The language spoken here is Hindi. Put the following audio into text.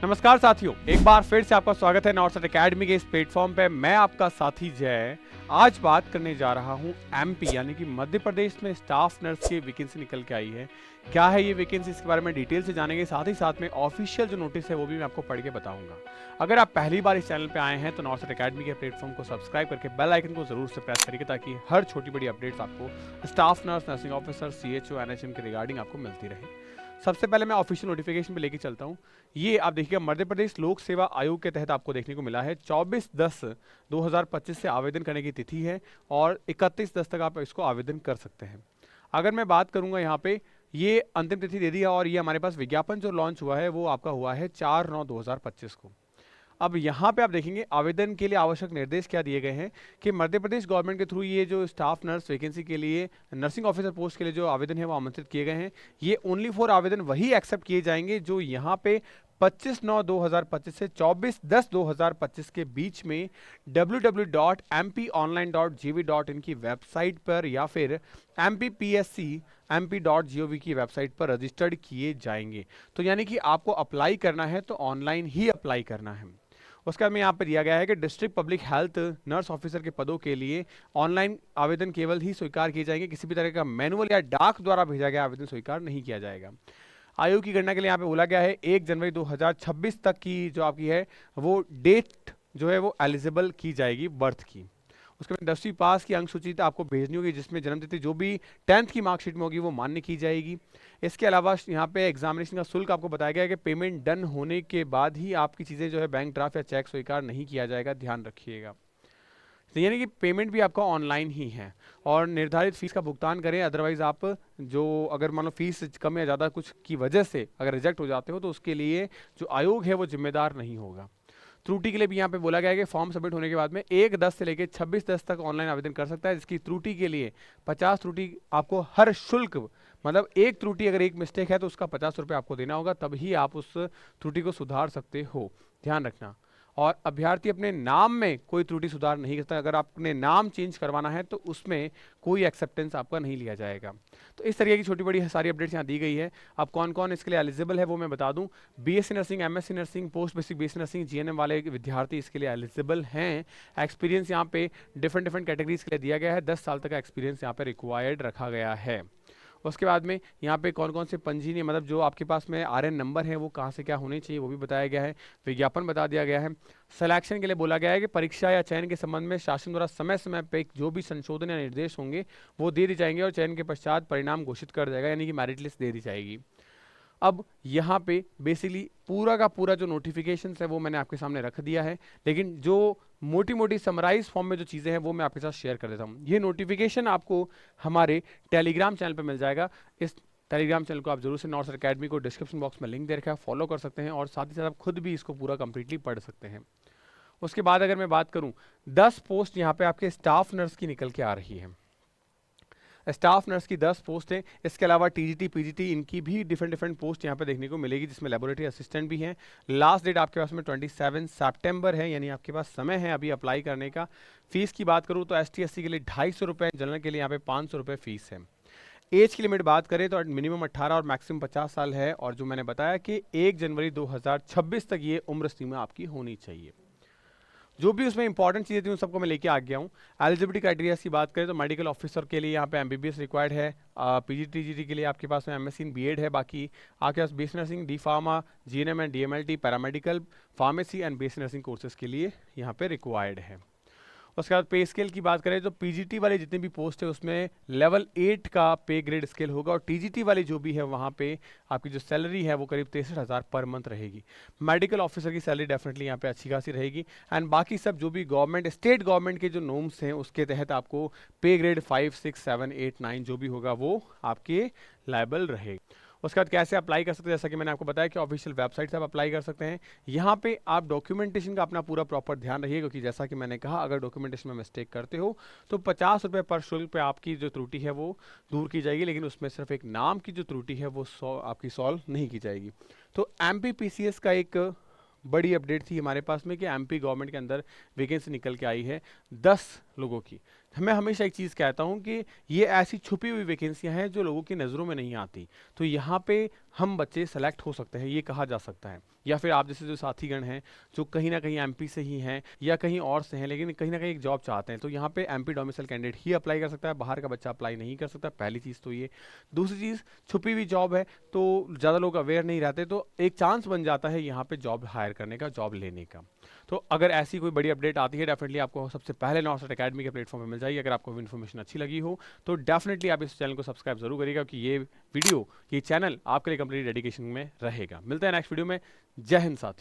नमस्कार साथियों, एक बार फिर से आपका स्वागत है नॉर्थ एकेडमी के इस प्लेटफॉर्म पे। मैं आपका साथी जय आज बात करने जा रहा हूँ एमपी यानी कि मध्य प्रदेश में स्टाफ नर्स की वैकेंसी निकल के आई है। क्या है ये वैकेंसी, इसके बारे में डिटेल से जानेंगे। साथ ही साथ में ऑफिशियल जो नोटिस है वो भी मैं आपको पढ़ के बताऊंगा। अगर आप पहली बार इस चैनल पे आए हैं तो नॉर्थ एकेडमी के प्लेटफॉर्म को सब्सक्राइब करके बेल आइकन को जरूर से प्रेस करिए ताकि हर छोटी बड़ी अपडेट्स आपको staff nurse, nursing officer, CHO, NHM के रिगार्डिंग आपको मिलती रहे। सबसे पहले मैं ऑफिशियल नोटिफिकेशन पे लेके चलता हूँ। ये आप देखिएगा, मध्य प्रदेश लोक सेवा आयोग के तहत आपको देखने को मिला है। 24/10/2025 से आवेदन करने की तिथि है और 31/10 तक आप इसको आवेदन कर सकते हैं। अगर मैं बात करूंगा यहाँ पे, ये अंतिम तिथि दे दी है और ये हमारे पास विज्ञापन जो लॉन्च हुआ है वो आपका हुआ है 4/9/2025 को। अब यहाँ पे आप देखेंगे आवेदन के लिए आवश्यक निर्देश क्या दिए गए हैं कि मध्य प्रदेश गवर्नमेंट के थ्रू ये जो स्टाफ नर्स वैकेंसी के लिए, नर्सिंग ऑफिसर पोस्ट के लिए जो आवेदन है वो आमंत्रित किए गए हैं। ये ओनली फॉर आवेदन वही एक्सेप्ट किए जाएंगे जो यहाँ पे 25/9/2025 से 24/10/2025 के बीच में www.mponline.gv.in की वेबसाइट पर या फिर mppsc.mp.gov की वेबसाइट पर रजिस्टर्ड किए जाएंगे। तो यानी कि आपको अप्लाई करना है तो ऑनलाइन ही अप्लाई करना है। उसके बाद में यहाँ पर दिया गया है कि district public health nurse officer के पदों के लिए ऑनलाइन आवेदन केवल ही स्वीकार किए जाएंगे। किसी भी तरह का मैनुअल या डाक द्वारा भेजा गया आवेदन स्वीकार नहीं किया जाएगा। आयु की गणना के लिए यहाँ पे बोला गया है 1 जनवरी 2026 तक की जो आपकी है वो डेट जो है वो एलिजिबल की जाएगी बर्थ की। उसके बाद 10वीं पास की अंक सूची आपको भेजनी होगी जिसमें जन्म तिथि जो भी 10th की मार्कशीट में होगी वो मान्य की जाएगी। इसके अलावा यहाँ पे एग्जामिनेशन का शुल्क आपको बताया गया है कि पेमेंट डन होने के बाद ही आपकी चीज़ें जो है बैंक ड्राफ्ट या चेक स्वीकार नहीं किया जाएगा, ध्यान रखिएगा। तो यानी कि पेमेंट भी आपका ऑनलाइन ही है और निर्धारित फीस का भुगतान करें। अदरवाइज आप जो अगर मान लो फीस कम या ज़्यादा कुछ की वजह से अगर रिजेक्ट हो जाते हो तो उसके लिए जो आयोग है वो जिम्मेदार नहीं होगा। त्रुटि के लिए भी यहाँ पे बोला गया है कि फॉर्म सबमिट होने के बाद में 1/10 से लेकर 26/10 तक ऑनलाइन आवेदन कर सकता है, जिसकी त्रुटि के लिए 50 त्रुटि आपको हर शुल्क, मतलब एक त्रुटि अगर एक मिस्टेक है तो उसका 50 रुपये आपको देना होगा, तभी आप उस त्रुटि को सुधार सकते हो, ध्यान रखना। और अभ्यर्थी अपने नाम में कोई त्रुटि सुधार नहीं करता। अगर आपने नाम चेंज करवाना है तो उसमें कोई एक्सेप्टेंस आपका नहीं लिया जाएगा। तो इस तरीके की छोटी बड़ी सारी अपडेट्स यहाँ दी गई है। अब कौन कौन इसके लिए एलिजिबल है वो मैं बता दूं। BSc nursing, MSc nursing, post basic BSc nursing, GNM वाले विद्यार्थी इसके लिए एलिजिबल हैं। एक्सपीरियंस यहाँ पे डिफरेंट कैटेगरीज के लिए दिया गया है। 10 साल तक का एक्सपीरियंस यहाँ पे रिक्वायर्ड रखा गया है। उसके बाद में यहाँ पे कौन कौन से पंजीयन, मतलब जो आपके पास में RN नंबर है वो कहाँ से क्या होने चाहिए वो भी बताया गया है। विज्ञापन बता दिया गया है। सिलेक्शन के लिए बोला गया है कि परीक्षा या चयन के संबंध में शासन द्वारा समय समय पे जो भी संशोधन या निर्देश होंगे वो दे दी जाएंगे और चयन के पश्चात परिणाम घोषित कर जाएगा, यानी कि मेरिट लिस्ट दे दी जाएगी। अब यहाँ पे बेसिकली पूरा का पूरा जो नोटिफिकेशन है वो मैंने आपके सामने रख दिया है, लेकिन जो मोटी मोटी समराइज फॉर्म में जो चीज़ें हैं वो मैं आपके साथ शेयर कर देता हूँ। ये नोटिफिकेशन आपको हमारे टेलीग्राम चैनल पे मिल जाएगा। इस टेलीग्राम चैनल को आप जरूर से नॉर्थ एकेडमी को डिस्क्रिप्शन बॉक्स में लिंक दे रखा है, फॉलो कर सकते हैं और साथ ही साथ आप खुद भी इसको पूरा कंप्लीटली पढ़ सकते हैं। उसके बाद अगर मैं बात करूँ, 10 पोस्ट यहाँ पे आपके स्टाफ नर्स की निकल के आ रही है। स्टाफ नर्स की 10 पोस्ट है। इसके अलावा TGT, PGT इनकी भी डिफरेंट पोस्ट यहाँ पे देखने को मिलेगी, जिसमें लेबोरेटरी असिस्टेंट भी हैं। लास्ट डेट आपके पास में 27 सितंबर है, यानी आपके पास समय है अभी अप्लाई करने का। फीस की बात करूँ तो ST SC के लिए 250 रुपये, जनरल के लिए यहाँ पे 500 रुपये फीस है। एज की लिमिट बात करें तो मिनिमम 18 और मैक्सिमम 50 साल है, और जो मैंने बताया कि 1 जनवरी 2026 तक ये उम्र सीमा आपकी होनी चाहिए। जो भी उसमें इंपॉर्टेंट चीज़ें थी उन सबको मैं लेके आ गया हूँ। एलिजिबिलिटी क्राइटेरिया की बात करें तो मेडिकल ऑफिसर के लिए यहाँ पे MBBS रिक्वायर्ड है। PGT TGT के लिए आपके पास में MSc इन B.Ed है। बाकी आपके पास BSc nursing, D Pharma, GNM and DMLT, paramedical, pharmacy and BSc nursing courses के लिए यहाँ पे रिक्वायर्ड है। उसके बाद पे स्केल की बात करें तो PGT वाले जितने भी पोस्ट है उसमें लेवल 8 का पे ग्रेड स्केल होगा, और TGT वाली जो भी है वहाँ पे आपकी जो सैलरी है वो करीब 63,000 पर मंथ रहेगी। मेडिकल ऑफिसर की सैलरी डेफिनेटली यहाँ पे अच्छी खासी रहेगी। एंड बाकी सब जो भी गवर्नमेंट, स्टेट गवर्नमेंट के जो नॉर्म्स हैं उसके तहत आपको पे ग्रेड 5, 6, 7, 8, 9 जो भी होगा वो आपके लायबल रहेगा। उसके बाद कैसे अप्लाई कर सकते हैं, जैसा कि मैंने आपको बताया कि ऑफिशियल वेबसाइट से आप अप्लाई कर सकते हैं। यहाँ पे आप डॉक्यूमेंटेशन का अपना पूरा प्रॉपर ध्यान रखिए, क्योंकि जैसा कि मैंने कहा अगर डॉक्यूमेंटेशन में मिस्टेक करते हो तो 50 रुपये पर शुल्क पे आपकी जो त्रुटि है वो दूर की जाएगी, लेकिन उसमें सिर्फ एक नाम की जो त्रुटि है वो आपकी सॉल्व नहीं की जाएगी। तो MPPCS का एक बड़ी अपडेट थी हमारे पास में कि MP गवर्नमेंट के अंदर वैकेंसी निकल के आई है 10 लोगों की। मैं हमेशा एक चीज़ कहता हूँ कि ये ऐसी छुपी हुई वैकेंसियाँ हैं जो लोगों की नज़रों में नहीं आती। तो यहाँ पे हम बच्चे सेलेक्ट हो सकते हैं, ये कहा जा सकता है। या फिर आप जैसे जो साथीगण हैं, जो कहीं न कहीं एमपी से ही हैं या कहीं और से हैं, लेकिन कहीं न कहीं एक जॉब चाहते हैं, तो यहाँ पे एमपी डोमिसाइल कैंडिडेट ही अप्लाई कर सकता है, बाहर का बच्चा अप्लाई नहीं कर सकता, पहली चीज़ तो ये। दूसरी चीज़, छुपी हुई जॉब है, तो ज़्यादा लोग अवेयर नहीं रहते, तो एक चांस बन जाता है यहाँ पे जॉब हायर करने का, जॉब लेने का। तो अगर ऐसी कोई बड़ी अपडेट आती है, डेफिनेटली आपको सबसे पहले नॉर्थ अकेडमी के प्लेटफॉर्म पे मिल जाएगी। अगर आपको इन्फॉर्मेशन अच्छी लगी हो तो डेफिनेटली आप इस चैनल को सब्सक्राइब जरूर करिएगा, क्योंकि ये वीडियो, ये चैनल आपके लिए कंप्लीट डेडिकेशन में रहेगा। मिलते हैं नेक्स्ट वीडियो में। जय हिंद साथी।